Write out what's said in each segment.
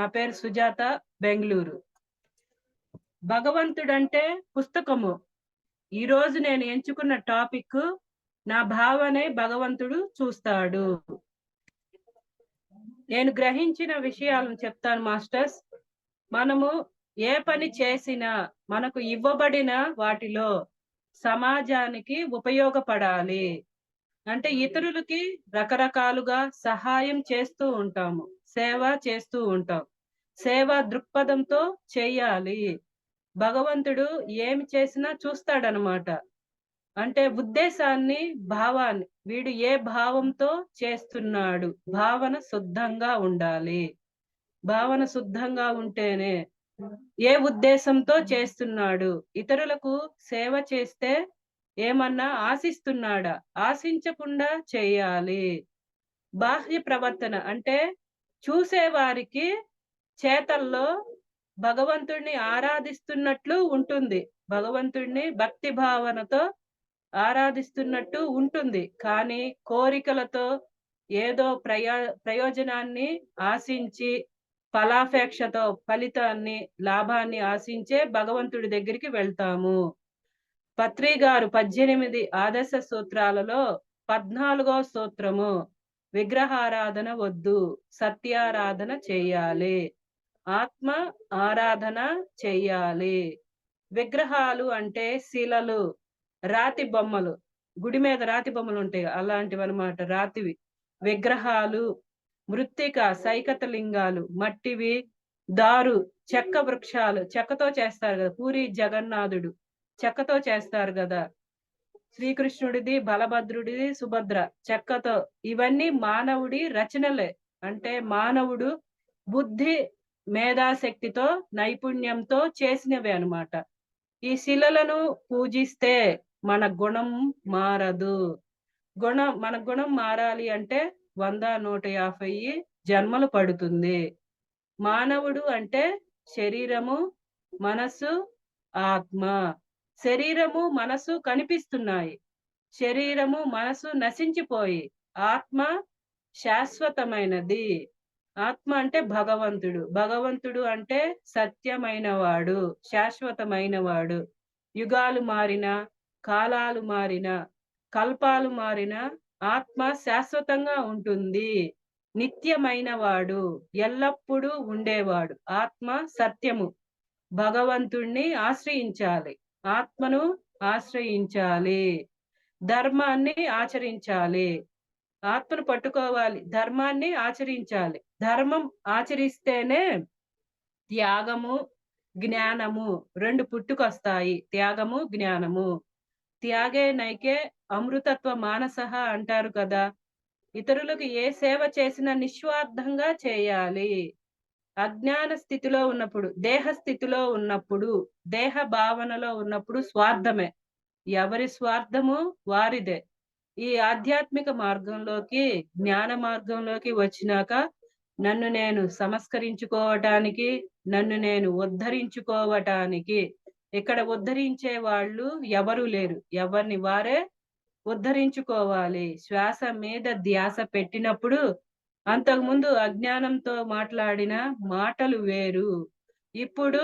నా పేరు సుజాత, బెంగళూరు. భగవంతుడంటే పుస్తకము. ఈ రోజు నేను ఎంచుకున్న టాపిక్ నా భావనే భగవంతుడు చూస్తాడు. నేను గ్రహించిన విషయాలను చెప్తాను మాస్టర్స్. మనము ఏ పని చేసినా మనకు ఇవ్వబడిన వాటిలో సమాజానికి ఉపయోగపడాలి. అంటే ఇతరులకి రకరకాలుగా సహాయం చేస్తూ ఉంటాము, సేవ చేస్తూ ఉంటాం. సేవా దృక్పథంతో చేయాలి. భగవంతుడు ఏమి చేసినా చూస్తాడనమాట. అంటే ఉద్దేశాన్ని, భావాన్ని, వీడు ఏ భావంతో చేస్తున్నాడు, భావన శుద్ధంగా ఉండాలి. భావన శుద్ధంగా ఉంటేనే ఏ ఉద్దేశంతో చేస్తున్నాడు, ఇతరులకు సేవ చేస్తే ఏమన్నా ఆశిస్తున్నాడా, ఆశించకుండా చేయాలి. బాహ్య ప్రవర్తన అంటే చూసేవారికి చేతల్లో భగవంతుడిని ఆరాధిస్తున్నట్లు ఉంటుంది. భగవంతుడిని భక్తి భావనతో ఆరాధిస్తున్నట్టు ఉంటుంది. కానీ కోరికలతో ఏదో ప్రయోజనాన్ని ఆశించి, ఫలాపేక్షతో ఫలితాన్ని, లాభాన్ని ఆశించే భగవంతుడి దగ్గరికి వెళ్తాము. పత్రి గారు 18 ఆదర్శ సూత్రాలలో 14వ సూత్రము, విగ్రహారాధన వద్దు, సత్యారాధన చేయాలి. ఆత్మ ఆరాధన చెయ్యాలి. విగ్రహాలు అంటే శిలలు, రాతి బొమ్మలు, గుడి మీద రాతి బొమ్మలు ఉంటాయి, అలాంటివి అనమాట. రాతివి విగ్రహాలు. మృత్తిక, సైకత లింగాలు, మట్టివి. దారు, చెక్క వృక్షాలు, చెక్కతో చేస్తారు కదా. పూరి జగన్నాథుడు చెక్కతో చేస్తారు కదా. శ్రీకృష్ణుడిది, బలభద్రుడిది, సుభద్ర చెక్కతో. ఇవన్నీ మానవుడి రచనలే. అంటే మానవుడు బుద్ధి, మేధాశక్తితో, నైపుణ్యంతో చేసినవే అన్నమాట. ఈ శిలలను పూజిస్తే మన గుణం మారదు. మన గుణం మారాలి అంటే 100-150 జన్మలు పడుతుంది. మానవుడు అంటే శరీరము, మనసు, ఆత్మ. శరీరము, మనసు కనిపిస్తున్నాయి. శరీరము, మనసు నశించిపోయి ఆత్మ శాశ్వతమైనది. ఆత్మ అంటే భగవంతుడు. భగవంతుడు అంటే సత్యమైన వాడు, శాశ్వతమైన వాడు. యుగాలు మారినా, కాలాలు మారినా, కల్పాలు మారినా ఆత్మ శాశ్వతంగా ఉంటుంది. నిత్యమైన వాడు, ఎల్లప్పుడూ ఉండేవాడు. ఆత్మ సత్యము. భగవంతుణ్ణి ఆశ్రయించాలి, ఆత్మను ఆశ్రయించాలి, ధర్మాన్ని ఆచరించాలి. ఆత్మను పట్టుకోవాలి, ధర్మాన్ని ఆచరించాలి. ధర్మం ఆచరిస్తేనే త్యాగము, జ్ఞానము రెండు పుట్టుకొస్తాయి. త్యాగము, జ్ఞానము. త్యాగే నైకే అమృతత్వ మానసః అంటారు కదా. ఇతరులకు ఏ సేవ చేసినా నిస్వార్థంగా చేయాలి. అజ్ఞాన స్థితిలో ఉన్నప్పుడు, దేహ స్థితిలో ఉన్నప్పుడు, దేహ భావనలో ఉన్నప్పుడు స్వార్థమే. ఎవరి స్వార్థము వారిదే. ఈ ఆధ్యాత్మిక మార్గంలోకి, జ్ఞాన మార్గంలోకి వచ్చినాక నన్ను నేను సంస్కరించుకోవటానికి, నన్ను నేను ఉద్ధరించుకోవటానికి, ఇక్కడ ఉద్ధరించే వాళ్ళు ఎవరు లేరు. ఎవరిని వారే ఉద్ధరించుకోవాలి. శ్వాస మీద ధ్యాస పెట్టినప్పుడు, అంతకుముందు అజ్ఞానంతో మాట్లాడిన మాటలు వేరు, ఇప్పుడు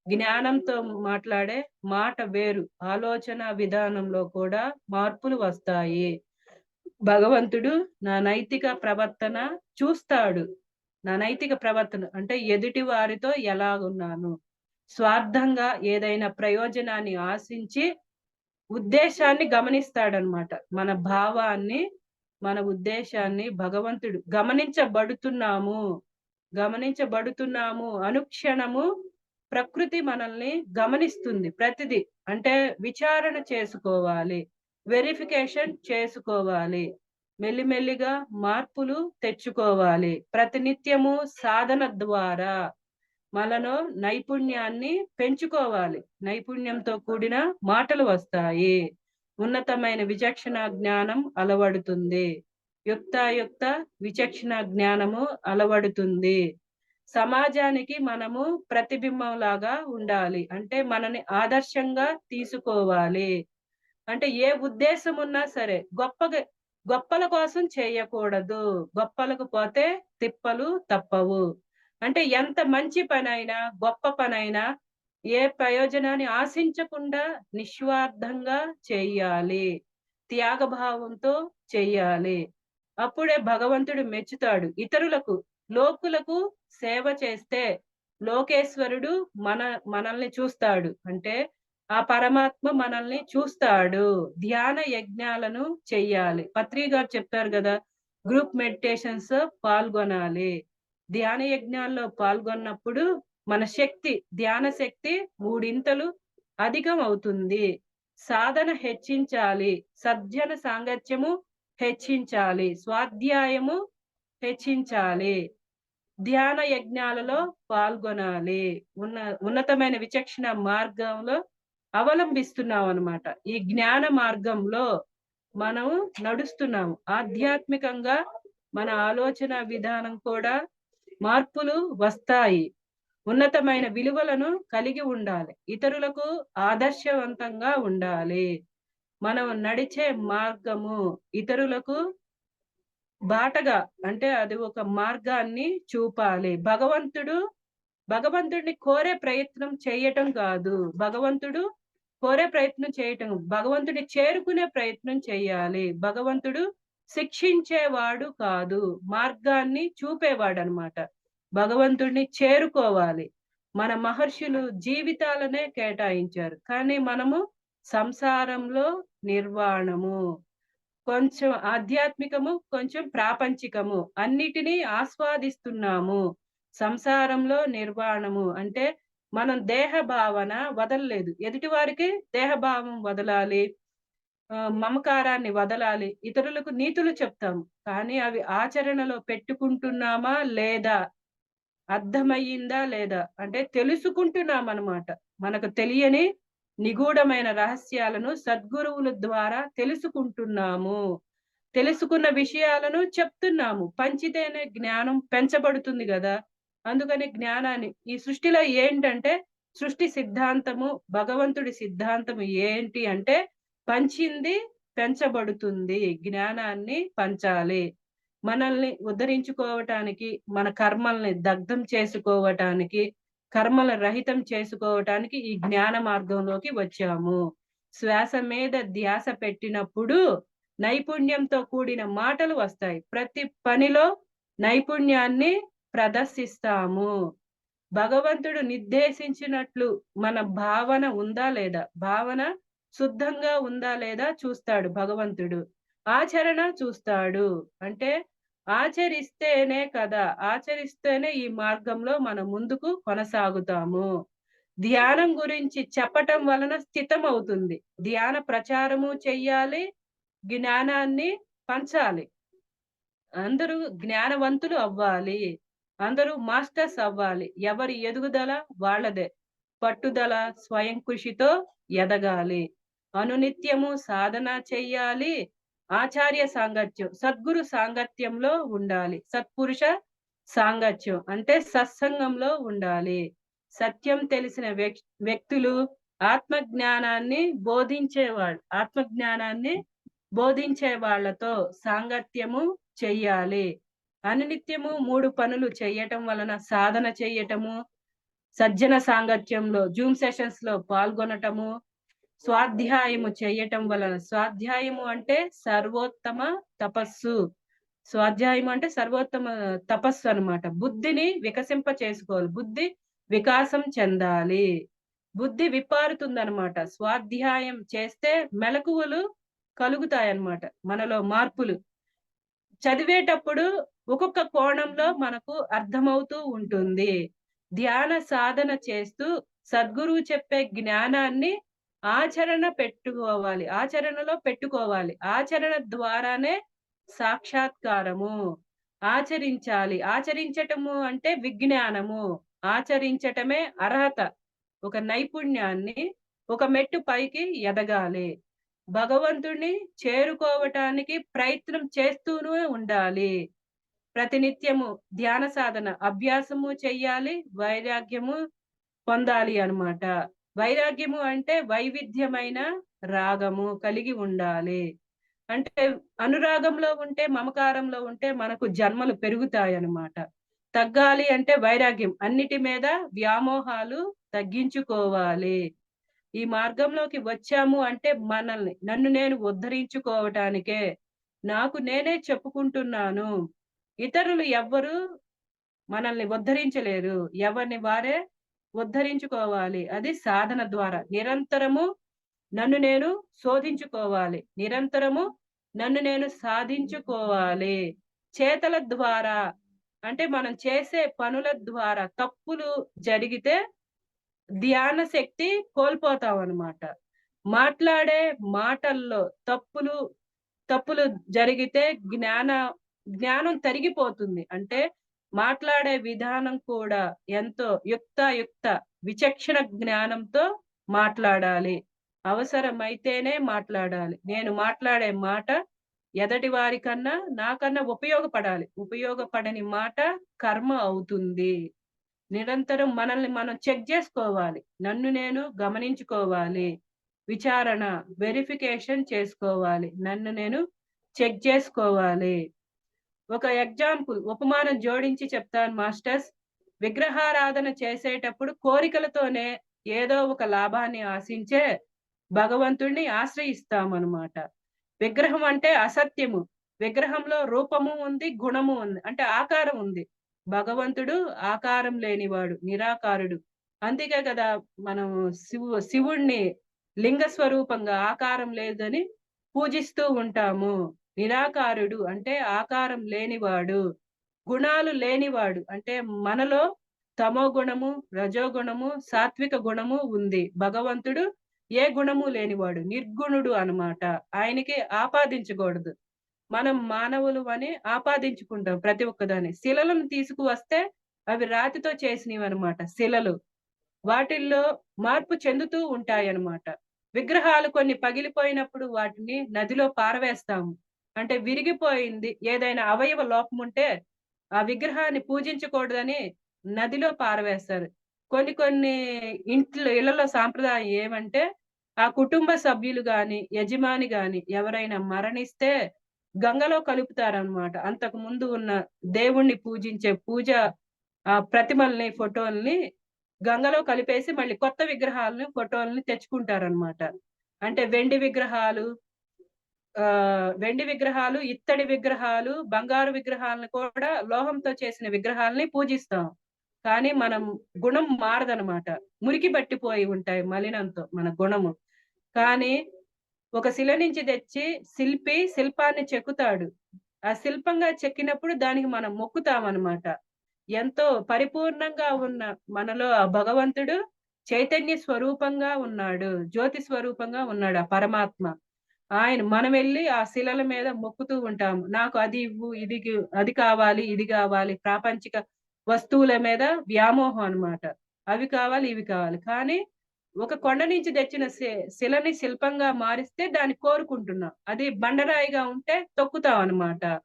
జ్ఞానంతో మాట్లాడే మాట వేరు. ఆలోచన విధానంలో కూడా మార్పులు వస్తాయి. భగవంతుడు నా నైతిక ప్రవర్తన చూస్తాడు. నా నైతిక ప్రవర్తన అంటే ఎదుటి వారితో ఎలాగున్నాను. స్వార్థంగా ఏదైనా ప్రయోజనాన్ని ఆశించి ఉద్దేశాన్ని గమనిస్తాడనమాట. మన భావాన్ని, మన ఉద్దేశాన్ని భగవంతుడు గమనించబడుతున్నాము అనుక్షణము. ప్రకృతి మనల్ని గమనిస్తుంది. ప్రతిదీ అంటే విచారణ చేసుకోవాలి, వెరిఫికేషన్ చేసుకోవాలి, మెల్లిమెల్లిగా మార్పులు తెచ్చుకోవాలి. ప్రతినిత్యము సాధన ద్వారా మనలో నైపుణ్యాన్ని పెంచుకోవాలి. నైపుణ్యంతో కూడిన మాటలు వస్తాయి. ఉన్నతమైన విచక్షణ జ్ఞానం అలవడుతుంది. యుక్తాయుక్త విచక్షణ జ్ఞానము అలవడుతుంది. సమాజానికి మనము ప్రతిబింబం లాగా ఉండాలి. అంటే మనని ఆదర్శంగా తీసుకోవాలి. అంటే ఏ ఉద్దేశం ఉన్నా సరే గొప్పల కోసం చేయకూడదు. గొప్పలకు పోతే తిప్పలు తప్పవు. అంటే ఎంత మంచి పనైనా, గొప్ప పనైనా ఏ ప్రయోజనాన్ని ఆశించకుండా నిస్వార్థంగా చెయ్యాలి. త్యాగభావంతో చెయ్యాలి. అప్పుడే భగవంతుడు మెచ్చుతాడు. ఇతరులకు, లోకులకు సేవ చేస్తే లోకేశ్వరుడు మన మనల్ని చూస్తాడు. అంటే ఆ పరమాత్మ మనల్ని చూస్తాడు. ధ్యాన యజ్ఞాలను చెయ్యాలి. పత్రి గారు చెప్పారు గదా! గ్రూప్ మెడిటేషన్స్ పాల్గొనాలి. ధ్యాన యజ్ఞాల్లో పాల్గొన్నప్పుడు మన శక్తి, ధ్యాన శక్తి మూడింతలు అధికం అవుతుంది. సాధన హెచ్చించాలి. సజ్జన సాంగత్యము హెచ్చించాలి. స్వాధ్యాయము హెచ్చించాలి. ధ్యాన యజ్ఞాలలో పాల్గొనాలి. ఉన్నతమైన విచక్షణ మార్గంలో అవలంబిస్తున్నాం అన్నమాట. ఈ జ్ఞాన మార్గంలో మనం నడుస్తున్నాము. ఆధ్యాత్మికంగా మన ఆలోచన విధానం కూడా మార్పులు వస్తాయి. ఉన్నతమైన విలువలను కలిగి ఉండాలి. ఇతరులకు ఆదర్శవంతంగా ఉండాలి. మనం నడిచే మార్గము ఇతరులకు బాటగా, అంటే అది ఒక మార్గాన్ని చూపాలి. భగవంతుడిని కోరే ప్రయత్నం చేయటం కాదు. భగవంతుడిని చేరుకునే ప్రయత్నం చేయాలి. భగవంతుడు శిక్షించేవాడు కాదు. మార్గాన్ని చూపేవాడనమాట. భగవంతుడిని చేరుకోవాలి. మన మహర్షులు జీవితాలనే కేటాయించారు. కానీ మనము సంసారంలో నిర్వాణము. కొంచెం ఆధ్యాత్మికము, కొంచెం ప్రాపంచికము అన్నిటినీ ఆస్వాదిస్తున్నాము. సంసారంలో నిర్వాణము అంటే మనం దేహ భావన వదలలేదు. ఎదుటి వారికి దేహ భావం వదలాలి. మమకారాన్ని వదలాలి. ఇతరులకు నీతులు చెప్తాము. కానీ అవి ఆచరణలో పెట్టుకుంటున్నామా లేదా? అర్థమయ్యిందా లేదా? అంటే తెలుసుకుంటున్నామనమాట. మనకు తెలియని నిగూఢమైన రహస్యాలను సద్గురువుల ద్వారా తెలుసుకుంటున్నాము. తెలుసుకున్న విషయాలను చెప్తున్నాము. పంచితేనే జ్ఞానం పెంచబడుతుంది గదా! అందుకని జ్ఞానాన్ని ఈ సృష్టిలో ఏంటంటే, సృష్టి సిద్ధాంతము, భగవంతుడి సిద్ధాంతము ఏంటి అంటే, పంచింది పెంచబడుతుంది. జ్ఞానాన్ని పంచాలి. మనల్ని ఉద్ధరించుకోవటానికి, మన కర్మల్ని దగ్ధం చేసుకోవటానికి, కర్మల రహితం చేసుకోవటానికి ఈ జ్ఞాన మార్గంలోకి వచ్చాము. శ్వాస మీద ధ్యాస పెట్టినప్పుడు నైపుణ్యంతో కూడిన మాటలు వస్తాయి. ప్రతి పనిలో నైపుణ్యాన్ని ప్రదర్శిస్తాము. భగవంతుడు నిర్దేశించినట్లు మన భావన ఉందా లేదా? భావన శుద్ధంగా ఉందా లేదా చూస్తాడు భగవంతుడు. ఆచరణ చూస్తాడు. అంటే ఆచరిస్తేనే ఈ మార్గంలో మనం ముందుకు కొనసాగుతాము. ధ్యానం గురించి చెప్పటం వలన స్థితం అవుతుంది. ధ్యాన ప్రచారము చెయ్యాలి. జ్ఞానాన్ని పంచాలి. అందరూ జ్ఞానవంతులు అవ్వాలి. అందరూ మాస్టర్స్ అవ్వాలి. ఎవరి ఎదుగుదల వాళ్ళదే. పట్టుదల, స్వయం కృషితో ఎదగాలి. అనునిత్యము సాధన చెయ్యాలి. ఆచార్య సాంగత్యం, సద్గురు సాంగత్యంలో ఉండాలి. సత్పురుష సాంగత్యం అంటే సత్సంగంలో ఉండాలి. సత్యం తెలిసిన వ్యక్తులు ఆత్మజ్ఞానాన్ని బోధించే వాళ్ళతో సాంగత్యము చెయ్యాలి. అనునిత్యము 3 పనులు చెయ్యటం వలన సాధన చెయ్యటము, సజ్జన సాంగత్యంలో జూమ్ సెషన్స్ లో పాల్గొనటము, స్వాధ్యాయము చేయటం వలన, స్వాధ్యాయము అంటే సర్వోత్తమ తపస్సు. స్వాధ్యాయం అంటే సర్వోత్తమ తపస్సు అన్నమాట. బుద్ధిని వికసింప చేసుకోవాలి. బుద్ధి వికాసం చెందాలి. బుద్ధి విప్పారుతుందన్నమాట. స్వాధ్యాయం చేస్తే మెలకువలు కలుగుతాయన్నమాట. మనలో మార్పులు చదివేటప్పుడు ఒక్కొక్క కోణంలో మనకు అర్థమవుతూ ఉంటుంది. ధ్యాన సాధన చేస్తూ సద్గురువు చెప్పే జ్ఞానాన్ని ఆచరణలో పెట్టుకోవాలి. ఆచరణ ద్వారానే సాక్షాత్కారము. ఆచరించాలి. ఆచరించటము అంటే విజ్ఞానము. ఆచరించటమే అర్హత. ఒక నైపుణ్యాన్ని, ఒక మెట్టు పైకి ఎదగాలి. భగవంతుణ్ణి చేరుకోవటానికి ప్రయత్నం చేస్తూనే ఉండాలి. ప్రతినిత్యము ధ్యాన సాధన అభ్యాసము చెయ్యాలి. వైరాగ్యము పొందాలి అన్నమాట. వైరాగ్యము అంటే వైవిధ్యమైన రాగము కలిగి ఉండాలి. అంటే అనురాగంలో ఉంటే, మమకారంలో ఉంటే మనకు జన్మలు పెరుగుతాయి అన్నమాట. తగ్గాలి అంటే వైరాగ్యం. అన్నిటి మీద వ్యామోహాలు తగ్గించుకోవాలి. ఈ మార్గంలోకి వచ్చాము అంటే నన్ను నేను ఉద్ధరించుకోవటానికే. నాకు నేనే చెప్పుకుంటున్నాను. ఇతరులు ఎవ్వరు మనల్ని ఉద్ధరించలేరు. ఎవరిని వారే ఉద్ధరించుకోవాలి. అది సాధన ద్వారా. నిరంతరము నన్ను నేను శోధించుకోవాలి. నిరంతరము నన్ను నేను సాధించుకోవాలి. చేతల ద్వారా అంటే మనం చేసే పనుల ద్వారా తప్పులు జరిగితే ధ్యాన శక్తి కోల్పోతామనమాట. మాట్లాడే మాటల్లో తప్పులు తప్పులు జరిగితే జ్ఞానం తరిగిపోతుంది. అంటే మాట్లాడే విధానం కూడా ఎంతో యుక్త విచక్షణ జ్ఞానంతో మాట్లాడాలి. అవసరమైతేనే మాట్లాడాలి. నేను మాట్లాడే మాట ఎదటి వారికన్నా నాకన్నా ఉపయోగపడాలి. ఉపయోగపడని మాట కర్మ అవుతుంది. నిరంతరం మనల్ని మనం చెక్ చేసుకోవాలి. నన్ను నేను గమనించుకోవాలి. విచారణ, వెరిఫికేషన్ చేసుకోవాలి. నన్ను నేను చెక్ చేసుకోవాలి. ఒక ఎగ్జాంపుల్ ఉపమానం జోడించి చెప్తాను మాస్టర్స్. విగ్రహారాధన చేసేటప్పుడు కోరికలతోనే ఏదో ఒక లాభాన్ని ఆశించే భగవంతుడిని ఆశ్రయిస్తామనమాట. విగ్రహం అంటే అసత్యము. విగ్రహంలో రూపము ఉంది, గుణము ఉంది. అంటే ఆకారం ఉంది. భగవంతుడు ఆకారం లేనివాడు, నిరాకారుడు. అందుకే కదా మనం శివుణ్ణి లింగ స్వరూపంగా ఆకారం లేదని పూజిస్తూ ఉంటాము. నిరాకారుడు అంటే ఆకారం లేనివాడు, గుణాలు లేనివాడు. అంటే మనలో తమో గుణము, రజోగుణము, సాత్విక గుణము ఉంది. భగవంతుడు ఏ గుణము లేనివాడు, నిర్గుణుడు అన్నమాట. ఆయనకి ఆపాదించకూడదు. మనం మానవులు అని ఆపాదించుకుంటాం ప్రతి ఒక్కదాన్ని. శిలలను తీసుకువస్తే అవి రాతితో చేసినవి అన్నమాట శిలలు. వాటిల్లో మార్పు చెందుతూ ఉంటాయన్నమాట. విగ్రహాలు కొన్ని పగిలిపోయినప్పుడు వాటిని నదిలో పారవేస్తాము. అంటే విరిగిపోయింది ఏదైనా అవయవ లోపం ఉంటే ఆ విగ్రహాన్ని పూజించకూడదని నదిలో పారవేస్తారు. కొన్ని ఇళ్లలో సాంప్రదాయం ఏమంటే ఆ కుటుంబ సభ్యులు గాని, యజమాని గాని ఎవరైనా మరణిస్తే గంగలో కలుపుతారనమాట. అంతకు ముందు ఉన్న దేవుణ్ణి పూజించే ప్రతిమల్ని, ఫోటోల్ని గంగలో కలిపేసి మళ్ళీ కొత్త విగ్రహాలను, ఫోటోల్ని తెచ్చుకుంటారనమాట. అంటే వెండి విగ్రహాలు, ఇత్తడి విగ్రహాలు, బంగారు విగ్రహాలను కూడా లోహంతో చేసిన విగ్రహాలని పూజిస్తాం. కానీ మనం గుణం మారదనమాట. మురికి పట్టిపోయి ఉంటాయి మలినంతో మన గుణము. కానీ ఒక శిల నుంచి తెచ్చి శిల్పాన్ని చెక్కుతాడు. ఆ శిల్పంగా చెక్కినప్పుడు దానికి మనం మొక్కుతామనమాట. ఎంతో పరిపూర్ణంగా ఉన్న మనలో ఆ భగవంతుడు చైతన్య స్వరూపంగా ఉన్నాడు. జ్యోతి స్వరూపంగా ఉన్నాడు ఆ పరమాత్మ. మనం వెళ్ళి ఆ శిలల మీద మొక్కుతూ ఉంటాము. నాకు అది ఇవ్వు, అది కావాలి, ఇది కావాలి. ప్రాపంచిక వస్తువుల మీద వ్యామోహం అన్నమాట. అవి కావాలి, ఇవి కావాలి. కానీ ఒక కొండ నుంచి తెచ్చిన శిలని శిల్పంగా మారిస్తే దాన్ని కోరుకుంటున్నాం. అది బండరాయిగా ఉంటే తొక్కుతాం అన్నమాట.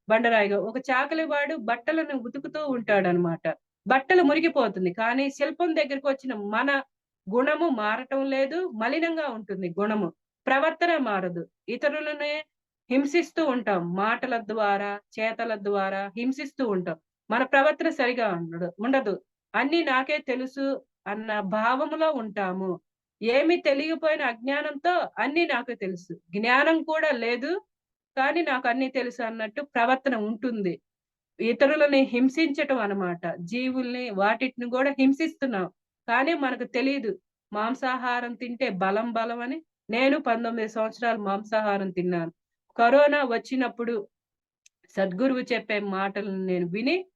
బండరాయిగా ఒక చాకలివాడు బట్టలను ఉతుకుతూ ఉంటాడనమాట. బట్టలు మురిగిపోతుంది. కానీ శిల్పం దగ్గరికి వచ్చిన మన గుణము మారటం లేదు. మలినంగా ఉంటుంది గుణము. ప్రవర్తన మారదు. ఇతరులనే హింసిస్తూ ఉంటాం. మాటల ద్వారా, చేతల ద్వారా హింసిస్తూ ఉంటాం. మన ప్రవర్తన సరిగా ఉండదు. అన్నీ నాకే తెలుసు అన్న భావములో ఉంటాము. ఏమి తెలియకపోయిన అజ్ఞానంతో అన్నీ నాకు తెలుసు. జ్ఞానం కూడా లేదు. కానీ నాకు అన్నీ తెలుసు అన్నట్టు ప్రవర్తన ఉంటుంది. ఇతరులని హింసించటం అన్నమాట. జీవుల్ని వాటిని కూడా హింసిస్తున్నాం. కానీ మనకు తెలీదు. మాంసాహారం తింటే బలం అని. నేను 19 సంవత్సరాలు మాంసాహారం తిన్నాను. కరోనా వచ్చినప్పుడు సద్గురువు చెప్పే మాటలను నేను విని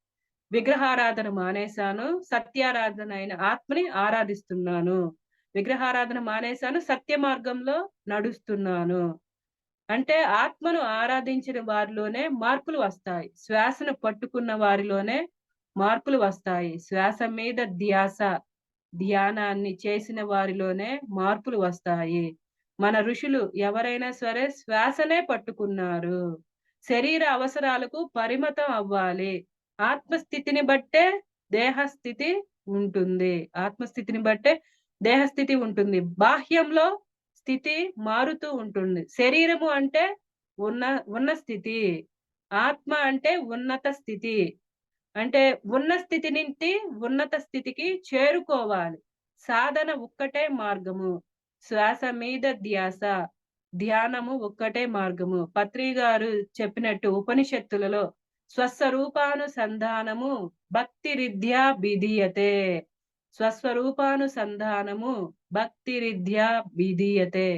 విగ్రహారాధన మానేశాను. సత్యారాధన అయిన ఆత్మని ఆరాధిస్తున్నాను. విగ్రహారాధన మానేశాను. సత్య మార్గంలో నడుస్తున్నాను. అంటే ఆత్మను ఆరాధించిన వారిలోనే మార్పులు వస్తాయి. శ్వాసను పట్టుకున్న వారిలోనే మార్పులు వస్తాయి. శ్వాస మీద ధ్యానాన్ని చేసిన వారిలోనే మార్పులు వస్తాయి. మన ఋషులు ఎవరైనా సరే శ్వాసనే పట్టుకున్నారు. శరీర అవసరాలకు పరిమితం అవ్వాలి. ఆత్మస్థితిని బట్టే దేహస్థితి ఉంటుంది. ఆత్మస్థితిని బట్టే దేహస్థితి ఉంటుంది. బాహ్యంలో స్థితి మారుతూ ఉంటుంది. శరీరము అంటే ఉన్న స్థితి. ఆత్మ అంటే ఉన్నత స్థితి. అంటే ఉన్న స్థితి నుండి ఉన్నత స్థితికి చేరుకోవాలి. సాధన ఒక్కటే మార్గము. శ్వాస మీద ధ్యాస. ధ్యానము ఒక్కటే మార్గము. పత్రి గారు చెప్పినట్టు ఉపనిషత్తులలో స్వస్వరూపానుసంధానము భక్తిరిద్యా విధీయతే. స్వస్వరూపానుసంధానము భక్తిరిద్యా విధీయతే.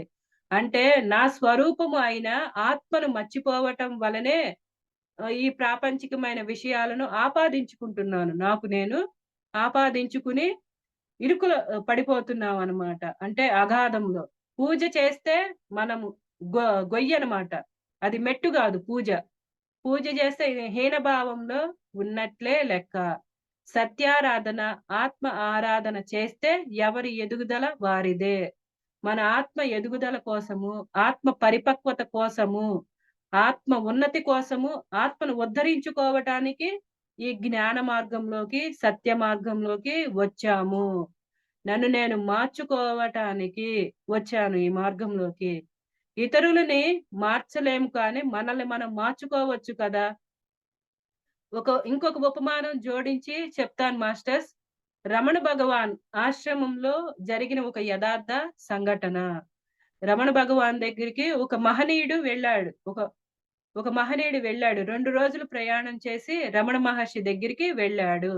అంటే నా స్వరూపము అయిన ఆత్మను మర్చిపోవటం వలనే ఈ ప్రాపంచికమైన విషయాలను ఆపాదించుకుంటున్నాను. నాకు నేను ఆపాదించుకుని ఇరుకుల పడిపోతున్నామనమాట. అంటే అగాధంలో. పూజ చేస్తే మనము గొయ్యనమాట. అది మెట్టు గాదు పూజ. పూజ చేస్తే హీనభావంలో ఉన్నట్లే లెక్క. సత్యారాధన, ఆత్మ ఆరాధన చేస్తే ఎవరి ఎదుగుదల వారిదే. మన ఆత్మ ఎదుగుదల కోసము, ఆత్మ పరిపక్వత కోసము, ఆత్మ ఉన్నతి కోసము, ఆత్మను ఉద్ధరించుకోవటానికి ఈ జ్ఞాన మార్గంలోకి, సత్య మార్గంలోకి వచ్చాము. నన్ను నేను మార్చుకోవటానికి వచ్చాను ఈ మార్గంలోకి. ఇతరులని మార్చలేము కానీ మనల్ని మనం మార్చుకోవచ్చు కదా! ఇంకొక ఉపమానం జోడించి చెప్తాను మాస్టర్స్. రమణ భగవాన్ ఆశ్రమంలో జరిగిన ఒక యథార్థ సంఘటన. రమణ భగవాన్ దగ్గరికి ఒక మహనీయుడు వెళ్ళాడు. ఒక మహనీయుడు వెళ్ళాడు. 2 రోజులు ప్రయాణం చేసి రమణ మహర్షి దగ్గరికి వెళ్ళాడు.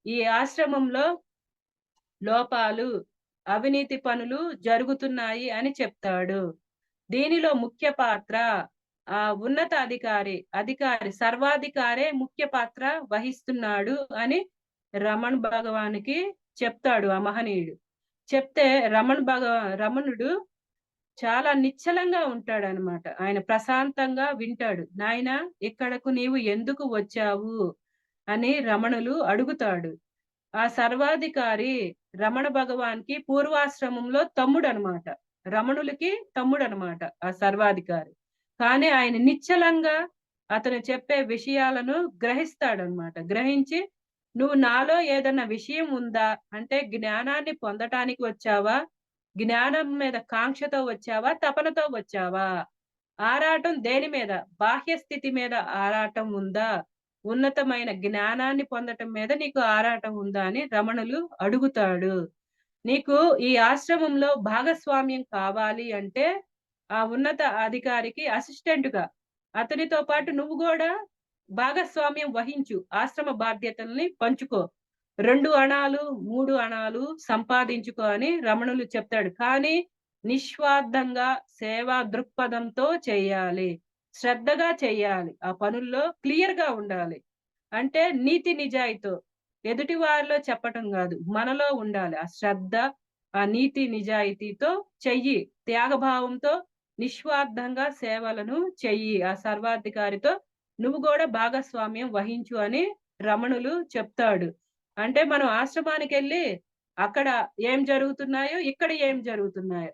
ఈ ఆశ్రమంలో లోపాలు, అవినీతి పనులు జరుగుతున్నాయి అని చెప్తాడు. దీనిలో ముఖ్య పాత్ర ఉన్నత అధికారి సర్వాధికారే ముఖ్య పాత్ర వహిస్తున్నాడు అని రమణ భగవానికి చెప్తాడు ఆ మహనీయుడు. చెప్తే రమణుడు చాలా నిశ్చలంగా ఉంటాడనమాట. ఆయన ప్రశాంతంగా వింటాడు. నాయనా, ఇక్కడకు నీవు ఎందుకు వచ్చావు అని రమణులు అడుగుతాడు. ఆ సర్వాధికారి రమణ భగవాన్‌కి పూర్వాశ్రమంలో తమ్ముడనమాట. రమణులకి తమ్ముడనమాట ఆ సర్వాధికారి. కానీ ఆయన నిశ్చలంగా అతను చెప్పే విషయాలను గ్రహిస్తాడనమాట. గ్రహించి, "నువ్వు నాలో ఏదన్నా విషయం ఉందా? అంటే జ్ఞానాన్ని పొందటానికి వచ్చావా? జ్ఞానం మీద కాంక్షతో వచ్చావా? తపనతో వచ్చావా? ఆరాటం దేని మీద? బాహ్య స్థితి మీద ఆరాటం ఉందా? ఉన్నతమైన జ్ఞానాన్ని పొందటం మీద నీకు ఆరాటం ఉందా?" అని రమణులు అడుగుతాడు. నీకు ఈ ఆశ్రమంలో భాగస్వామ్యం కావాలి అంటే ఆ ఉన్నత అధికారికి అసిస్టెంట్‌గా అతనితో పాటు నువ్వు గూడా భాగస్వామ్యం వహించు. ఆశ్రమ బాధ్యతల్ని పంచుకో. 2 అణాలు, 3 అణాలు సంపాదించుకో అని రమణులు చెప్తాడు. కానీ నిస్వార్థంగా సేవా దృక్పథంతో చేయాలి. శ్రద్ధగా చేయాలి. ఆ పనుల్లో క్లియర్‌గా ఉండాలి. అంటే నీతి నిజాయితీతో ఎదుటి వారిలో చెప్పటం గాదు. మనలో ఉండాలి. ఆ శ్రద్ధ, ఆ నీతి నిజాయితీతో చెయ్యి. త్యాగభావంతో నిస్వార్థంగా సేవలను చెయ్యి. ఆ సర్వాధికారితో నువ్వు గూడా భాగస్వామ్యం వహించు అని రమణులు చెప్తాడు. అంటే మనం ఆశ్రమానికెళ్ళి అక్కడ ఏం జరుగుతున్నాయో, ఇక్కడ ఏం జరుగుతున్నాయో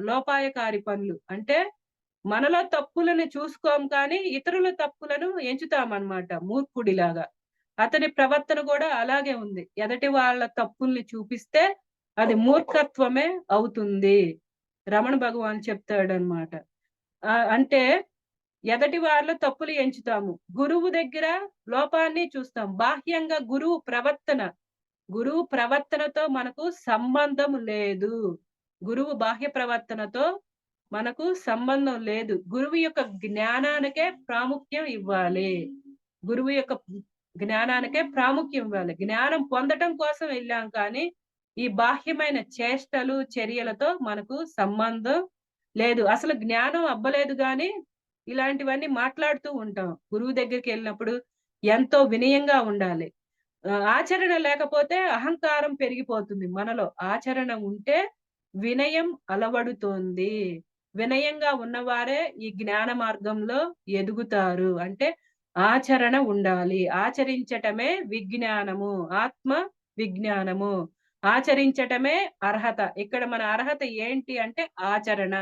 లోపాయకారి పనులు. అంటే మనలో తప్పులను చూసుకోం కానీ ఇతరుల తప్పులను ఎంచుతామన్నమాట మూర్ఖుడిలాగా. అతని ప్రవర్తన కూడా అలాగే ఉంది. ఎదటి వాళ్ళ తప్పుల్ని చూపిస్తే అది మూర్ఖత్వమే అవుతుంది. రమణ భగవాన్ చెప్తాడన్నమాట. అంటే ఎదటి వాళ్ళ తప్పులు ఎంచుతాము. గురువు దగ్గర లోపాన్ని చూస్తాం. బాహ్యంగా గురువు ప్రవర్తనతో మనకు సంబంధం లేదు. గురువు బాహ్య ప్రవర్తనతో మనకు సంబంధం లేదు. గురువు యొక్క జ్ఞానానికే ప్రాముఖ్యం ఇవ్వాలి. గురువు యొక్క జ్ఞానానికే ప్రాముఖ్యం ఇవ్వాలి. జ్ఞానం పొందటం కోసం వెళ్ళాం కానీ ఈ బాహ్యమైన చేష్టలు, చర్యలతో మనకు సంబంధం లేదు. అసలు జ్ఞానం అబ్బలేదు గాని ఇలాంటివన్నీ మాట్లాడుతూ ఉంటాం. గురువు దగ్గరికెళ్ళినప్పుడు ఎంతో వినయంగా ఉండాలి. ఆచరణ లేకపోతే అహంకారం పెరిగిపోతుంది మనలో. ఆచరణ ఉంటే వినయం అలవడుతోంది. వినయంగా ఉన్నవారే ఈ జ్ఞాన మార్గంలో ఎదుగుతారు. అంటే ఆచరణ ఉండాలి. ఆచరించటమే విజ్ఞానము. ఆత్మ విజ్ఞానము. ఆచరించటమే అర్హత. ఇక్కడ మన అర్హత ఏంటి అంటే ఆచరణ.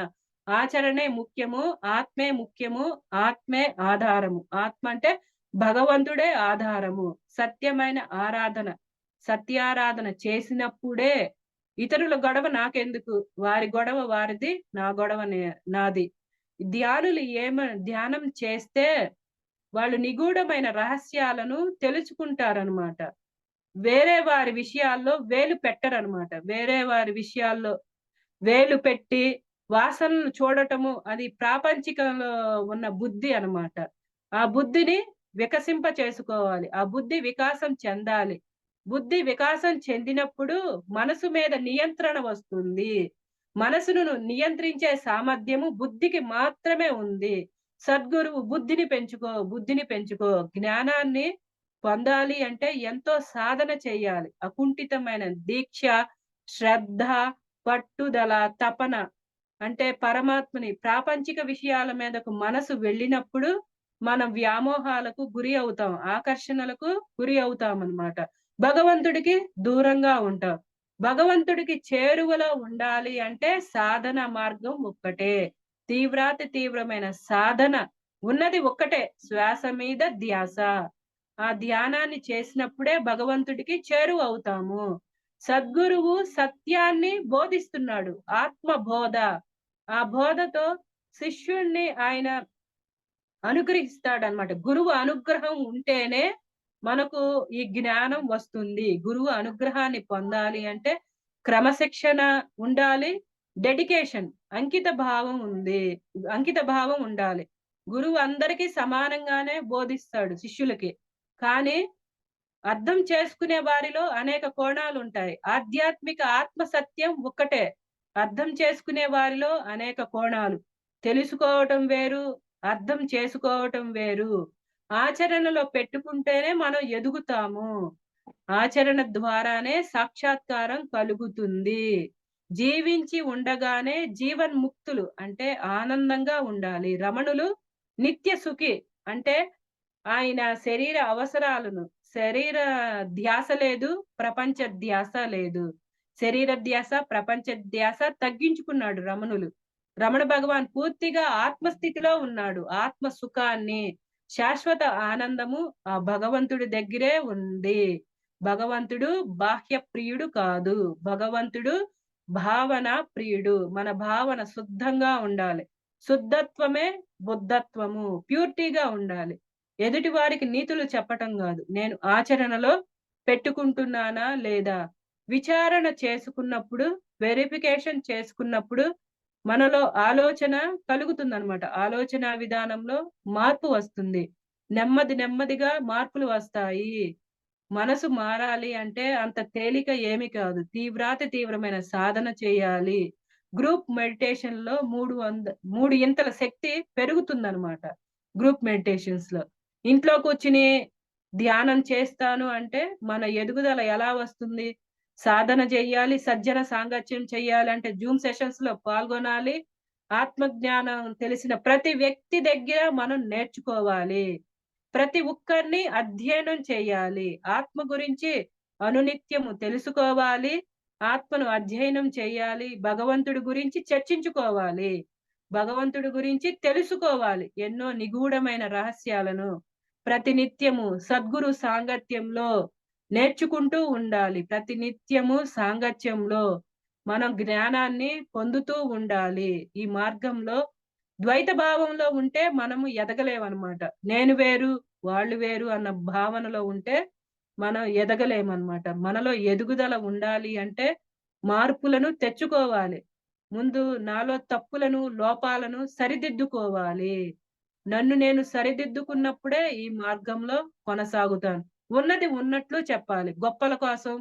ఆచరణే ముఖ్యము. ఆత్మే ముఖ్యము. ఆత్మే ఆధారము. ఆత్మ అంటే భగవంతుడే ఆధారము. సత్యమైన ఆరాధన, సత్యారాధన చేసినప్పుడే ఇతరుల గొడవ నాకెందుకు? వారి గొడవ వారిది, నా గొడవ నాది. ధ్యానం చేస్తే వాళ్ళు నిగూఢమైన రహస్యాలను తెలుసుకుంటారనమాట. వేరే వారి విషయాల్లో వేలు పెట్టరనమాట. వేరే వారి విషయాల్లో వేలు పెట్టి వాసనలు చూడటము అది ప్రాపంచికంలో ఉన్న బుద్ధి అన్నమాట. ఆ బుద్ధిని వికసింప చేసుకోవాలి. ఆ బుద్ధి వికాసం చెందాలి. బుద్ధి వికాసం చెందినప్పుడు మనసు మీద నియంత్రణ వస్తుంది. మనసును నియంత్రించే సామర్థ్యము బుద్ధికి మాత్రమే ఉంది. సద్గురువు బుద్ధిని పెంచుకో, బుద్ధిని పెంచుకో. జ్ఞానాన్ని పొందాలి అంటే ఎంతో సాధన చేయాలి. అకుంఠితమైన దీక్ష, శ్రద్ధ, పట్టుదల, తపన అంటే పరమాత్మని ప్రాపంచిక విషయాల మీదకు మనసు వెళ్ళినప్పుడు మనం వ్యామోహాలకు గురి అవుతాం. ఆకర్షణలకు గురి అవుతామన్నమాట. భగవంతుడికి దూరంగా ఉంటాం. భగవంతుడికి చేరువలో ఉండాలి అంటే సాధన మార్గం ఒక్కటే. తీవ్రాతి తీవ్రమైన సాధన ఉన్నది ఒక్కటే. శ్వాస మీద ధ్యాస. ఆ ధ్యానాన్ని చేసినప్పుడే భగవంతుడికి చేరువవుతాము. సద్గురువు సత్యాన్ని బోధిస్తున్నాడు. ఆత్మ బోధ. ఆ బోధతో శిష్యుణ్ణి ఆయన అనుగ్రహిస్తాడన్నమాట. గురువు అనుగ్రహం ఉంటేనే మనకు ఈ జ్ఞానం వస్తుంది. గురువు అనుగ్రహాన్ని పొందాలి అంటే క్రమశిక్షణ ఉండాలి. డెడికేషన్ అంకిత భావం ఉంది. అంకిత భావం ఉండాలి. గురువు అందరికీ సమానంగానే బోధిస్తాడు శిష్యులకి. కానీ అర్థం చేసుకునే వారిలో అనేక కోణాలుంటాయి. ఆధ్యాత్మిక ఆత్మ సత్యం ఒక్కటే. అర్థం చేసుకునే వారిలో అనేక కోణాలు. తెలుసుకోవటం వేరు, అర్థం చేసుకోవటం వేరు. ఆచరణలో పెట్టుకుంటేనే మనం ఎదుగుతాము. ఆచరణ ద్వారానే సాక్షాత్కారం కలుగుతుంది. జీవించి ఉండగానే జీవన్ముక్తులు అంటే ఆనందంగా ఉండాలి. రమణులు నిత్య సుఖి అంటే ఆయన శరీర అవసరాలను శరీర ధ్యాస లేదు, ప్రపంచ ధ్యాస లేదు. శరీర ధ్యాస, ప్రపంచ ధ్యాస తగ్గించుకున్నాడు రమణులు. రమణ భగవాన్ పూర్తిగా ఆత్మస్థితిలో ఉన్నాడు. ఆత్మ సుఖాన్ని, శాశ్వత ఆనందము ఆ భగవంతుడి దగ్గరే ఉంది. భగవంతుడు బాహ్య ప్రియుడు కాదు. భగవంతుడు భావన ప్రియుడు. మన భావన శుద్ధంగా ఉండాలి. శుద్ధత్వమే బుద్ధత్వము. ప్యూరిటీగా ఉండాలి. ఎదుటి వారికి నీతులు చెప్పటం గాదు. నేను ఆచరణలో పెట్టుకుంటున్నానా లేదా? విచారణ చేసుకున్నప్పుడు, వెరిఫికేషన్ చేసుకున్నప్పుడు మనలో ఆలోచన కలుగుతుందనమాట. ఆలోచన విధానంలో మార్పు వస్తుంది. నెమ్మది నెమ్మదిగా మార్పులు వస్తాయి. మనసు మారాలి అంటే అంత తేలిక ఏమి కాదు. తీవ్రాతి తీవ్రమైన సాధన చేయాలి. గ్రూప్ మెడిటేషన్‌లో 3 ఇంతల శక్తి పెరుగుతుందనమాట. గ్రూప్ మెడిటేషన్స్‌లో. ఇంట్లో కూర్చొని ధ్యానం చేస్తాను అంటే మన ఎదుగుదల ఎలా వస్తుంది? సాధన చెయ్యాలి, సజ్జన సాంగత్యం చెయ్యాలంటే జూమ్ సెషన్స్‌లో పాల్గొనాలి. ఆత్మజ్ఞానం తెలిసిన ప్రతి వ్యక్తి దగ్గర మనం నేర్చుకోవాలి. ప్రతి ఒక్కరిని అధ్యయనం చేయాలి. ఆత్మ గురించి అనునిత్యము తెలుసుకోవాలి. ఆత్మను అధ్యయనం చేయాలి. భగవంతుడి గురించి చర్చించుకోవాలి. భగవంతుడి గురించి తెలుసుకోవాలి. ఎన్నో నిగూఢమైన రహస్యాలను ప్రతినిత్యము సద్గురు సాంగత్యంలో నేర్చుకుంటూ ఉండాలి. ప్రతినిత్యము సాంగత్యంలో మనం జ్ఞానాన్ని పొందుతూ ఉండాలి. ఈ మార్గంలో ద్వైత భావంలో ఉంటే మనము ఎదగలేమనమాట. నేను వేరు, వాళ్ళు వేరు అన్న భావనలో ఉంటే మనం ఎదగలేమనమాట. మనలో ఎదుగుదల ఉండాలి అంటే మార్పులను తెచ్చుకోవాలి. ముందు నాలో తప్పులను, లోపాలను సరిదిద్దుకోవాలి. నన్ను నేను సరిదిద్దుకున్నప్పుడే ఈ మార్గంలో కొనసాగుతాను. ఉన్నది ఉన్నట్లు చెప్పాలి. గొప్పల కోసం,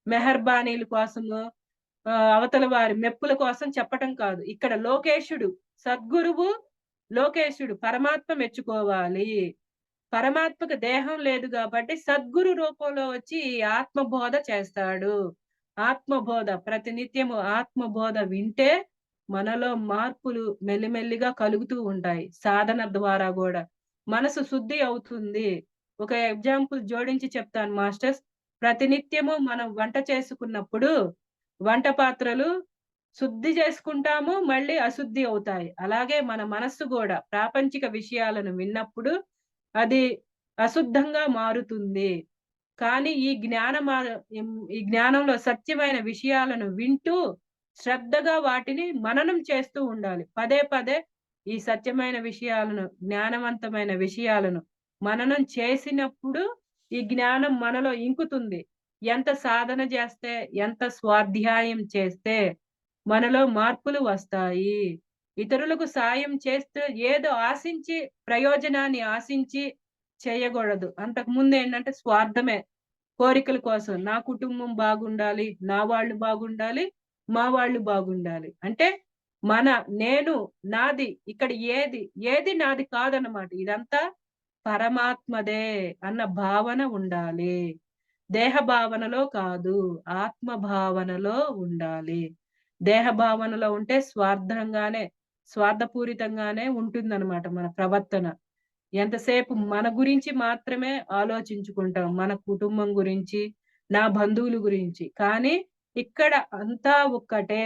మెహర్బానీల కోసము అవతల వారి మెప్పుల కోసం చెప్పటం కాదు. ఇక్కడ లోకేశుడు, సద్గురువు లోకేశుడు పరమాత్మ మెచ్చుకోవాలి. పరమాత్మకు దేహం లేదు గాబట్టి సద్గురు రూపంలో వచ్చి ఈ ఆత్మబోధ చేస్తాడు. ఆత్మబోధ ప్రతినిత్యము ఆత్మబోధ వింటే మనలో మార్పులు మెల్లిమెల్లిగా కలుగుతూ ఉంటాయి. సాధన ద్వారా గూడా. మనసు శుద్ధి అవుతుంది. ఒక ఎగ్జాంపుల్ జోడించి చెప్తాను మాస్టర్స్. ప్రతినిత్యము మనం వంట చేసుకున్నప్పుడు వంట పాత్రలు శుద్ధి చేసుకుంటాము, మళ్ళీ అశుద్ధి అవుతాయి. అలాగే మన మనస్సు గూడా ప్రాపంచిక విషయాలను విన్నప్పుడు అది అశుద్ధంగా మారుతుంది. కానీ ఈ జ్ఞానంలో సత్యమైన విషయాలను వింటూ శ్రద్ధగా వాటిని మననం చేస్తూ ఉండాలి. పదే పదే ఈ సత్యమైన విషయాలను, జ్ఞానవంతమైన విషయాలను మననం చేసినప్పుడు ఈ జ్ఞానం మనలో ఇంకుతుంది. ఎంత సాధన చేస్తే, ఎంత స్వాధ్యాయం చేస్తే మనలో మార్పులు వస్తాయి. ఇతరులకు సాయం చేస్తూ ఏదో ఆశించి, ప్రయోజనాన్ని ఆశించి చేయకూడదు. అంతకుముందు ఏంటంటే స్వార్థమే. కోరికల కోసం నా కుటుంబం బాగుండాలి, నా వాళ్ళు బాగుండాలి, మా వాళ్ళు బాగుండాలి. అంటే నేను, నాది ఇక్కడ ఏది నాది కాదన్నమాట. ఇదంతా పరమాత్మదే అన్న భావన ఉండాలి. దేహ భావనలో కాదు, ఆత్మ భావనలో ఉండాలి. దేహ భావనలో ఉంటే స్వార్థపూరితంగానే ఉంటుందన్నమాట మన ప్రవర్తన. ఎంతసేపు మన గురించి మాత్రమే ఆలోచించుకుంటాం. మన కుటుంబం గురించి, నా బంధువుల గురించి. కానీ ఇక్కడ అంతా ఒక్కటే.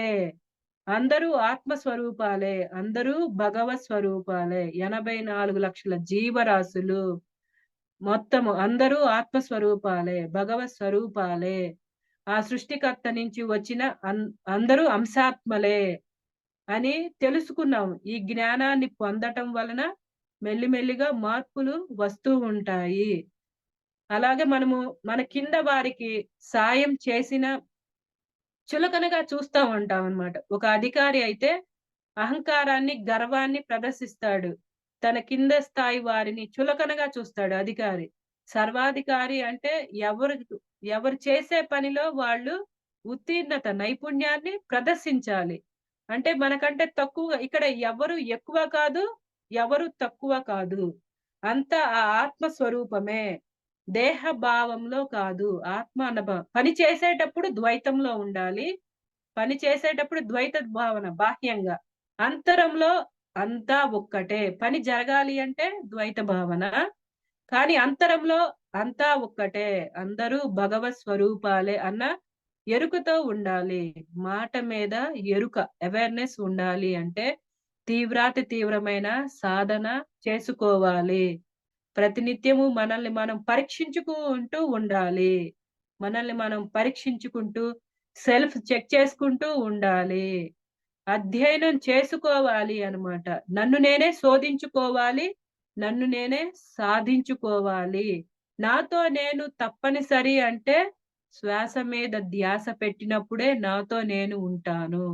అందరూ ఆత్మ స్వరూపాలే. అందరూ భగవత్ స్వరూపాలే. 84 లక్షల జీవరాశులు మొత్తము అందరూ ఆత్మ స్వరూపాలే. భగవత్ స్వరూపాలే. ఆ సృష్టికర్త నుంచి వచ్చిన అందరూ అంశాత్మలే అని తెలుసుకున్నాం. ఈ జ్ఞానాన్ని పొందటం వలన మెల్లిమెల్లిగా మార్పులు వస్తూ ఉంటాయి. అలాగే మనము మన కింద వారికి సాయం చేసిన చులకనగా చూస్తా ఉంటామన్నమాట. ఒక అధికారి అయితే అహంకారాన్ని, గర్వాన్ని ప్రదర్శిస్తాడు. తన కింద స్థాయి వారిని చులకనగా చూస్తాడు అధికారి. సర్వాధికారి అంటే ఎవరు చేసే పనిలో వాళ్ళు ఉత్తీర్ణత, నైపుణ్యాన్ని ప్రదర్శించాలి. అంటే మనకంటే ఇక్కడ ఎవరు ఎక్కువ కాదు, ఎవరు తక్కువ కాదు. అంతా ఆ ఆత్మ స్వరూపమే. దేహ భావంలో కాదు, ఆత్మ పని చేసేటప్పుడు ద్వైతంలో ఉండాలి. పని చేసేటప్పుడు ద్వైత భావన బాహ్యంగా. అంతరంలో అంతా ఒక్కటే. పని జరగాలి అంటే ద్వైత భావన. కానీ అంతరంలో అంతా ఒక్కటే. అందరూ భగవత్ స్వరూపాలే అన్న ఎరుకతో ఉండాలి. మాట మీద ఎరుక, అవేర్‌నెస్ ఉండాలి అంటే తీవ్రాతి తీవ్రమైన సాధన చేసుకోవాలి. ప్రతినిత్యము మనల్ని మనం పరీక్షించుకుంటూ ఉండాలి. మనల్ని మనం పరీక్షించుకుంటూ, సెల్ఫ్ చెక్ చేసుకుంటూ ఉండాలి. అధ్యయనం చేసుకోవాలి అన్నమాట. నన్ను నేనే శోధించుకోవాలి. నన్ను నేనే సాధించుకోవాలి. నాతో నేను తప్పనిసరి అంటే శ్వాస మీద ధ్యాస పెట్టినప్పుడే నాతో నేను ఉంటాను.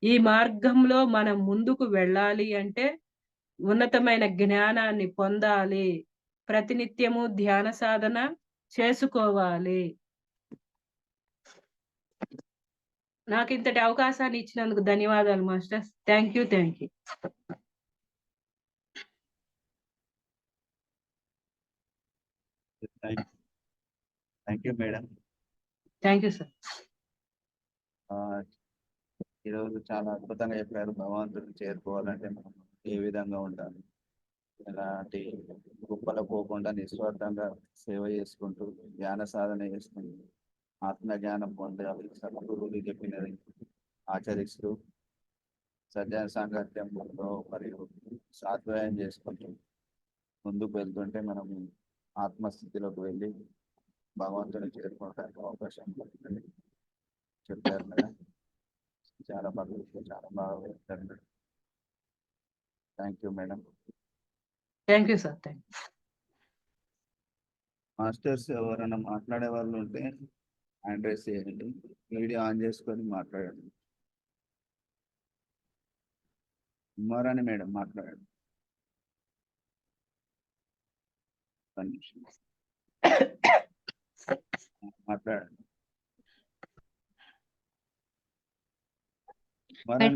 ఈ మార్గంలో మనం ముందుకు వెళ్ళాలి అంటే ఉన్నతమైన జ్ఞానాన్ని పొందాలి. ప్రతినిత్యము ధ్యాన సాధన చేసుకోవాలి. నాకింతటి అవకాశాన్ని ఇచ్చినందుకు ధన్యవాదాలు masters. Thank you. Thank you. Thank you madam. Thank you sir. ఈరోజు చాలా అద్భుతంగా చెప్పారు. భగవంతుడిని చేరుకోవాలంటే మనం ఏ విధంగా ఉండాలి, ఎలాంటి గొప్పలు పోకుండా నిస్వార్థంగా సేవ చేసుకుంటూ జ్ఞాన సాధన చేసుకుంటూ ఆత్మజ్ఞానం పొందాలి. సద్గురువులు చెప్పినది ఆచరిస్తూ సజ్జన సాంగత్యంలో మరియు సాధ్వాయం చేసుకుంటూ ముందుకు వెళ్తుంటే మనం ఆత్మస్థితిలోకి వెళ్ళి భగవంతుని చేరుకోవడానికి అవకాశం ఉంటుంది చెప్పారు మేడం. చాలా బాగా చెప్తారు madam. Thank you madam. Thank you sir. Thank you. Masters ఎవరైనా మాట్లాడే వాళ్ళు ఉంటే హ్యాండ్ రైజ్ చేయండి. వీడియో ఆన్ చేసుకొని మాట్లాడండి. ఉమారాణి మేడం మాట్లాడండి. మాట్లాడండి.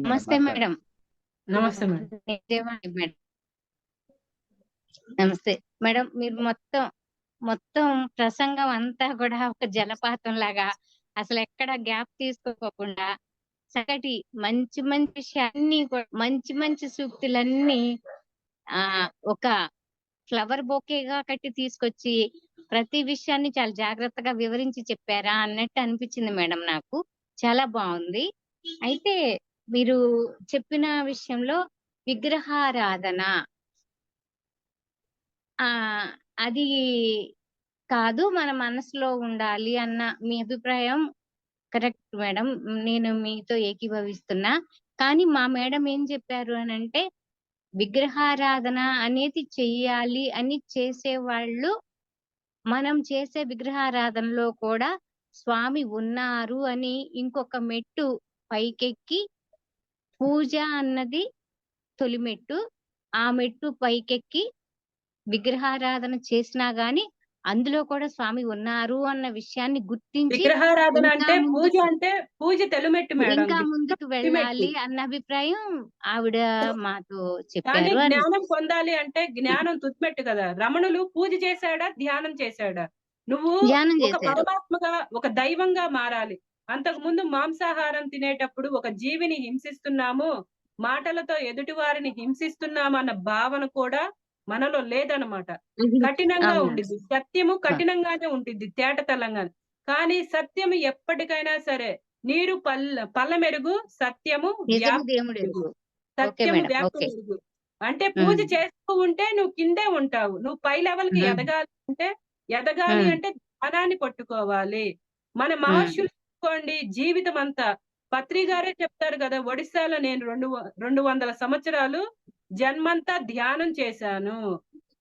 నమస్తే మేడం. నమస్తే మేడం. నమస్తే మేడం. మీరు మొత్తం ప్రసంగం అంతా కూడా ఒక జలపాతం లాగా అసలు ఎక్కడ గ్యాప్ తీసుకోకుండా చక్కటి మంచి విషయాన్ని మంచి సూక్తులన్నీ ఒక ఫ్లవర్ బొకేగా కట్టి తీసుకొచ్చి ప్రతి విషయాన్ని చాలా జాగ్రత్తగా వివరించి చెప్పారా అన్నట్టు అనిపించింది మేడం. నాకు చాలా బాగుంది. అయితే మీరు చెప్పిన విషయంలో విగ్రహారాధన అది కాదు, మన మనసులో ఉండాలి అన్న మీ అభిప్రాయం కరెక్ట్ మేడం. నేను మీతో ఏకీభవిస్తున్నా. కానీ మా మేడం ఏం చెప్పారు అని అంటే విగ్రహారాధన అనేది చెయ్యాలి అని చేసేవాళ్ళు మనం చేసే విగ్రహారాధనలో కూడా స్వామి ఉన్నారు అని ఇంకొక మెట్టు పైకెక్కి పూజ అన్నది తొలి మెట్టు. ఆ మెట్టు పైకెక్కి విగ్రహారాధన చేసినా గాని అందులో కూడా స్వామి ఉన్నారు అన్న విషయాన్ని గుర్తించి విగ్రహారాధన ఇంకా అంటే పూజ ముందుకు అంటే పూజ తెలుమెట్టు మేడం. ఇంకా ముందుకు వెళ్ళాలి అన్న అభిప్రాయం ఆవిడ మాతో కానీ చెప్పారు అని. జ్ఞానం పొందాలి అంటే జ్ఞానం తుదిమెట్టు కదా. రమణులు పూజ చేశాడా, ధ్యానం చేశాడా? నువ్వు ధ్యానం ఒక చేశారు. పరమాత్మగా, ఒక దైవంగా మారాలి. అంతకు ముందు మాంసాహారం తినేటప్పుడు ఒక జీవిని హింసిస్తున్నాము, మాటలతో ఎదుటి వారిని హింసిస్తున్నాము అన్న భావన కూడా మనలో లేదనమాట. కఠినంగా అవునా? ఉండిద్ది. సత్యము కఠినంగానే ఉంటుంది, తేటతెల్లంగానే. కానీ సత్యము ఎప్పటికైనా సరే నీరు పల్ల మెరుగు, సత్యము నిజము వ్యాప్తి దేవుడు మెరుగు. ఎరుగు. ఓకే సత్యము మేడం. వ్యాప్తి ఓకే. మెరుగు. అంటే పూజ ఉమ్, చేస్తూ ఉంటే నువ్వు కిందే ఉంటావు. నువ్వు పై లెవెల్ కి ఉమ్, ఎదగాలి ఉమ్, అంటే ధ్యానాన్ని పట్టుకోవాలి. మన ఉమ్, మహర్షులు చూసుకోండి, జీవితం అంతా పత్రి గారే చెప్తారు కదా, ఒడిశాలో నేను 200 సంవత్సరాలు జన్మంతా ధ్యానం చేశాను.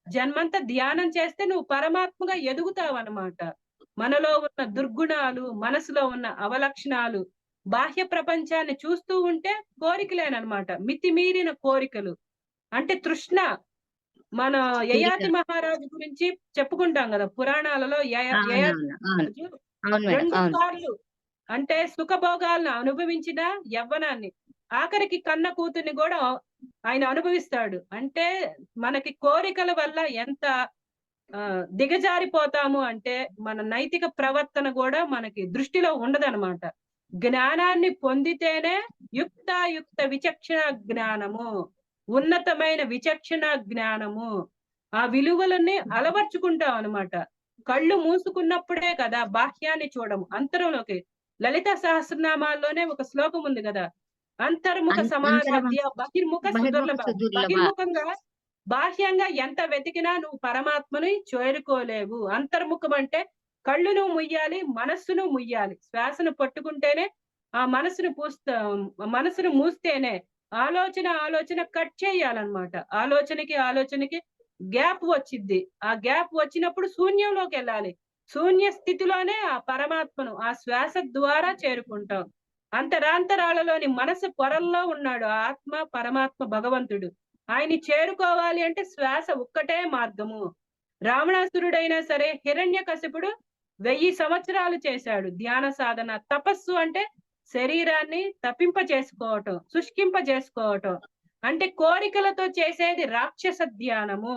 జన్మంతా ధ్యానం చేస్తే నువ్వు పరమాత్మగా ఎదుగుతావు అన్నమాట. మనలో ఉన్న దుర్గుణాలు, మనసులో ఉన్న అవలక్షణాలు, బాహ్య ప్రపంచాన్ని చూస్తూ ఉంటే కోరికలేనమాట, మితిమీరిన కోరికలు. అంటే తృష్ణ. మన యయాతి మహారాజు గురించి చెప్పుకుంటాం కదా పురాణాలలో. యయాతి అవునవును. అవును. మహారాజు అవును మేడం. 2 అవును. సార్లు అంటే సుఖభోగాలను అనుభవించిన యవ్వనాన్ని, ఆఖరికి కన్న కూతుర్ని కూడా ఆయన అనుభవిస్తాడు. అంటే మనకి కోరికల వల్ల ఎంత దిగజారిపోతాము అంటే మన నైతిక ప్రవర్తన కూడా మనకి దృష్టిలో ఉండదన్నమాట. జ్ఞానాన్ని పొందితేనే యుక్త విచక్షణ జ్ఞానము, ఉన్నతమైన విచక్షణ జ్ఞానము, ఆ విలువలన్నీ అలవర్చుకుంటాం అన్నమాట. కళ్ళు మూసుకున్నప్పుడే కదా బాహ్యాన్ని చూడము, అంతరంలోకి. లలిత సహస్రనామాల్లోనే ఒక శ్లోకం ఉంది కదా, అంతర్ముఖ సమారాధ్య బహిర్ముఖ బహిర్ముఖ సుదుర్లభ. సుదుర్లభ. బహిర్ముఖంగా బాహ్యంగా ఎంత వెతికినా నువ్వు పరమాత్మని చేరుకోలేవు. అంతర్ముఖం అంటే కళ్ళును ముయ్యాలి, మనస్సును ముయ్యాలి. శ్వాసను పట్టుకుంటేనే ఆ మనసును మూస్తేనే ఆలోచన కట్ చేయాలన్నమాట. ఆలోచనకి గ్యాప్ వచ్చిద్ది. ఆ గ్యాప్ వచ్చినప్పుడు శూన్యంలోకి వెళ్ళాలి. శూన్య స్థితిలోనే ఆ పరమాత్మను ఆ శ్వాస ద్వారా చేరుకుంటాం. అంతరాంతరాలలోని మనసు పొరల్లో ఉన్నాడు ఆ ఆత్మ, పరమాత్మ, భగవంతుడు. ఆయన్ని చేరుకోవాలి అంటే శ్వాస ఒక్కటే మార్గము. రావణాసురుడైనా సరే, హిరణ్యకశిపుడు 1000 సంవత్సరాలు చేశాడు ధ్యాన సాధన. తపస్సు అంటే శరీరాన్ని తప్పింప చేసుకోవటం, శుష్కింప చేసుకోవటం. అంటే కోరికలతో చేసేది రాక్షస ధ్యానము.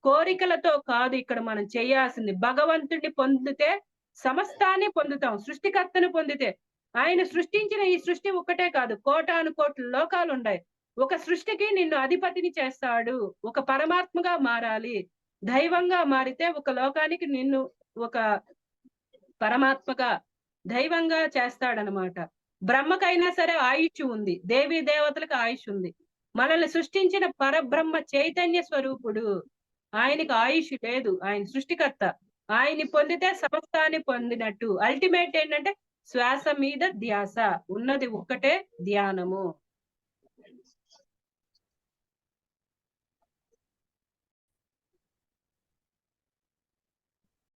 కోరికలతో కాదు ఇక్కడ మనం చేయాల్సింది. భగవంతుడిని పొందితే సమస్తాన్ని పొందుతాం. సృష్టికర్తను పొందితే, ఆయన సృష్టించిన ఈ సృష్టి ఒక్కటే కాదు, కోటాను కోట్ల లోకాలు ఉన్నాయి. ఒక సృష్టికి నిన్ను అధిపతిని చేస్తాడు. ఒక పరమాత్మగా మారాలి, దైవంగా మారితే ఒక లోకానికి నిన్ను ఒక పరమాత్మగా, దైవంగా చేస్తాడనమాట. బ్రహ్మకైనా సరే ఆయుష్ ఉంది, దేవీ దేవతలకు ఆయుష్ ఉంది. మనల్ని సృష్టించిన పరబ్రహ్మ చైతన్య స్వరూపుడు, ఆయనకి ఆయుష్ లేదు. ఆయన సృష్టికర్త. ఆయన్ని పొందితే సమస్తాన్ని పొందినట్టు. అల్టిమేట్ ఏంటంటే శ్వాస మీద ధ్యాస, ఉన్నది ఒక్కటే ధ్యానము.